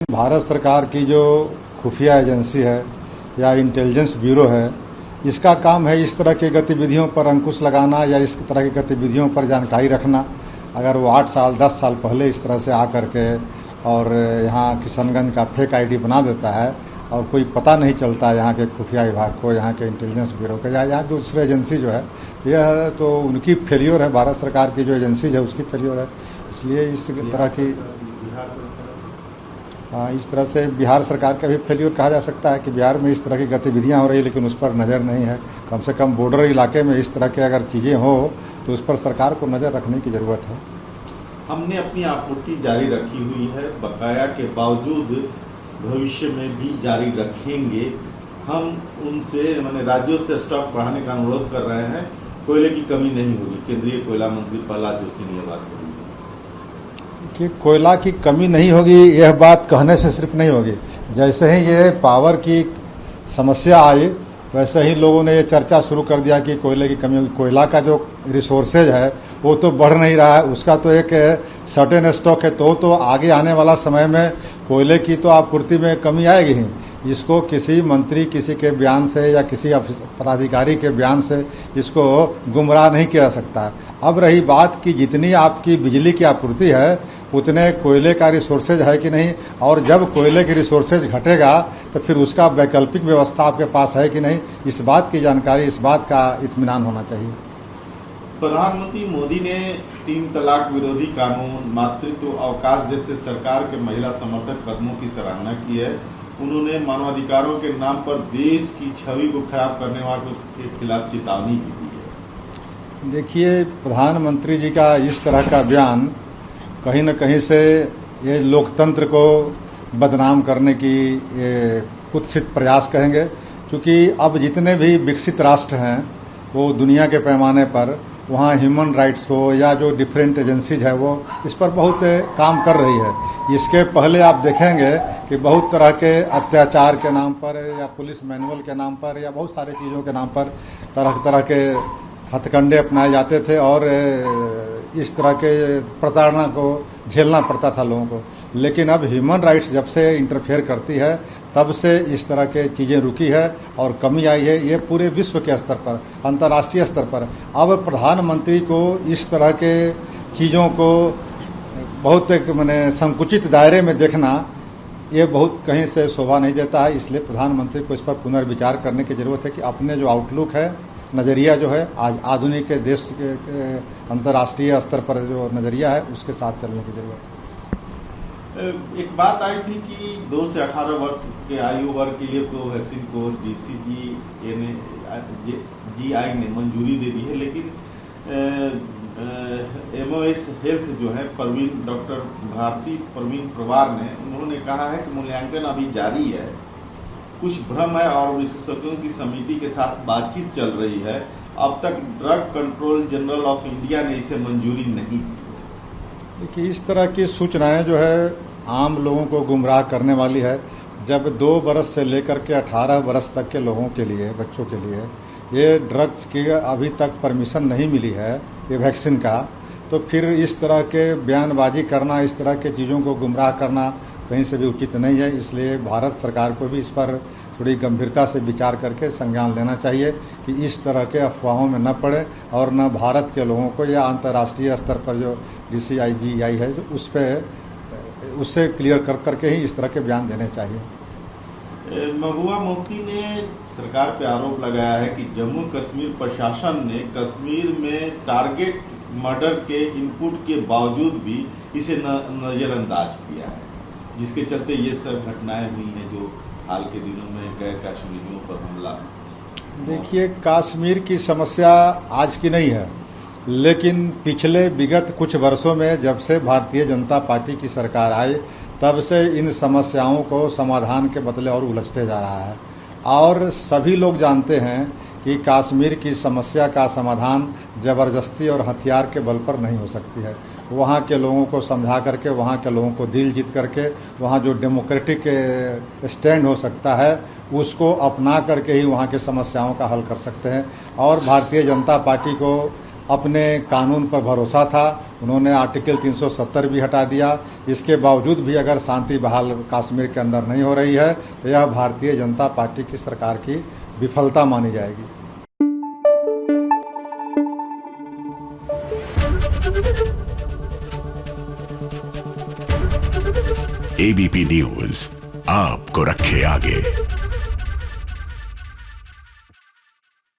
भारत सरकार की जो खुफिया एजेंसी है या इंटेलिजेंस ब्यूरो है, इसका काम है इस तरह की गतिविधियों पर अंकुश लगाना या इस तरह की गतिविधियों पर जानकारी रखना। अगर वो 8 साल 10 साल पहले इस तरह से आकर के और यहाँ किशनगंज का फेक आईडी बना देता है और कोई पता नहीं चलता यहाँ के खुफिया विभाग को, यहाँ के इंटेलिजेंस ब्यूरो को या यहाँ दूसरे एजेंसी जो है, यह तो उनकी फेलियर है। भारत सरकार की जो एजेंसीज है उसकी फेलियर है। इसलिए इस तरह की इस तरह से बिहार सरकार का भी फेलियर कहा जा सकता है कि बिहार में इस तरह की गतिविधियां हो रही लेकिन उस पर नज़र नहीं है। कम से कम बॉर्डर इलाके में इस तरह के अगर चीज़ें हो तो उस पर सरकार को नज़र रखने की ज़रूरत है। हमने अपनी आपूर्ति जारी रखी हुई है, बकाया के बावजूद भविष्य में भी जारी रखेंगे। हम उनसे राज्यों से स्टॉक बढ़ाने का अनुरोध कर रहे हैं। कोयले की कमी नहीं होगी। केंद्रीय कोयला मंत्री प्रहलाद जोशी ने यह बात कही कि कोयला की कमी नहीं होगी, यह बात कहने से सिर्फ नहीं होगी। जैसे ही ये पावर की समस्या आई वैसे ही लोगों ने ये चर्चा शुरू कर दिया कि कोयले की कमी होगी। कोयला का जो रिसोर्सेज है वो तो बढ़ नहीं रहा है, उसका तो एक सर्टेन स्टॉक है, तो आगे आने वाला समय में कोयले की तो आपूर्ति में कमी आएगी ही। इसको किसी मंत्री किसी के बयान से या किसी पदाधिकारी के बयान से इसको गुमराह नहीं किया जा सकता। अब रही बात कि जितनी आपकी बिजली की आपूर्ति है उतने कोयले का रिसोर्सेज है कि नहीं, और जब कोयले की रिसोर्सेज घटेगा तो फिर उसका वैकल्पिक व्यवस्था आपके पास है कि नहीं, इस बात की जानकारी, इस बात का इत्मीनान होना चाहिए। प्रधानमंत्री मोदी ने 3 तलाक विरोधी कानून, मातृत्व अवकाश जैसे सरकार के महिला समर्थक कदमों की सराहना की है। उन्होंने मानवाधिकारों के नाम पर देश की छवि को खराब करने वालों के खिलाफ चेतावनी भी दी है। देखिए, प्रधानमंत्री जी का इस तरह का बयान कहीं न कहीं से ये लोकतंत्र को बदनाम करने की ये कुत्सित प्रयास कहेंगे, क्योंकि अब जितने भी विकसित राष्ट्र हैं वो दुनिया के पैमाने पर वहाँ ह्यूमन राइट्स को या जो डिफरेंट एजेंसीज है वो इस पर बहुत काम कर रही है। इसके पहले आप देखेंगे कि बहुत तरह के अत्याचार के नाम पर या पुलिस मैनुअल के नाम पर या बहुत सारी चीज़ों के नाम पर तरह तरह के हथकंडे अपनाए जाते थे और इस तरह के प्रताड़ना को झेलना पड़ता था लोगों को। लेकिन अब ह्यूमन राइट्स जब से इंटरफेयर करती है तब से इस तरह के चीज़ें रुकी है और कमी आई है। ये पूरे विश्व के स्तर पर, अंतर्राष्ट्रीय स्तर पर अब प्रधानमंत्री को इस तरह के चीज़ों को बहुत एक संकुचित दायरे में देखना ये बहुत कहीं से शोभा नहीं देता है। इसलिए प्रधानमंत्री को इस पर पुनर्विचार करने की ज़रूरत है कि अपने जो आउटलुक है, नज़रिया जो है आज आधुनिक के देश के अंतर्राष्ट्रीय स्तर पर जो नज़रिया है उसके साथ चलने की ज़रूरत है। एक बात आई थी कि 2 से 18 वर्ष के आयु वर्ग के लिए कोवैक्सीन को GI ने मंजूरी दे दी है, लेकिन MOH हेल्थ जो है डॉक्टर भारती परवीन पवार ने उन्होंने कहा है कि मूल्यांकन अभी जारी है, कुछ भ्रम है और विशेषज्ञों की समिति के साथ बातचीत चल रही है। अब तक drug control general of India ने इसे मंजूरी नहीं दी। देखिए, इस तरह की सूचनाएं जो है आम लोगों को गुमराह करने वाली है। जब 2 बरस से लेकर के 18 बरस तक के लोगों के लिए, बच्चों के लिए ये ड्रग्स की अभी तक परमिशन नहीं मिली है ये वैक्सीन का, तो फिर इस तरह के बयानबाजी करना, इस तरह के चीज़ों को गुमराह करना कहीं से भी उचित नहीं है। इसलिए भारत सरकार को भी इस पर थोड़ी गंभीरता से विचार करके संज्ञान लेना चाहिए कि इस तरह के अफवाहों में न पड़े और न भारत के लोगों को या अंतर्राष्ट्रीय स्तर पर जो DCI GI है जो उससे क्लियर करके ही इस तरह के बयान देने चाहिए। महबूबा मुफ्ती ने सरकार पे आरोप लगाया है कि जम्मू कश्मीर प्रशासन ने कश्मीर में टारगेट मर्डर के इनपुट के बावजूद भी इसे नजरअंदाज किया है, जिसके चलते ये सब घटनाएं हुई हैं जो हाल के दिनों में गैर कश्मीरियों पर हमला। देखिए, कश्मीर की समस्या आज की नहीं है, लेकिन पिछले विगत कुछ वर्षों में जब से भारतीय जनता पार्टी की सरकार आई तब से इन समस्याओं को समाधान के बदले और उलझते जा रहा है। और सभी लोग जानते हैं कि कश्मीर की समस्या का समाधान ज़बरदस्ती और हथियार के बल पर नहीं हो सकती है। वहाँ के लोगों को समझा करके, वहाँ के लोगों को दिल जीत करके, वहाँ जो डेमोक्रेटिक स्टैंड हो सकता है उसको अपना करके ही वहाँ की समस्याओं का हल कर सकते हैं। और भारतीय जनता पार्टी को अपने कानून पर भरोसा था। उन्होंने आर्टिकल 370 भी हटा दिया। इसके बावजूद भी अगर शांति बहाल कश्मीर के अंदर नहीं हो रही है तो यह भारतीय जनता पार्टी की सरकार की विफलता मानी जाएगी। एबीपी न्यूज आपको रखे आगे।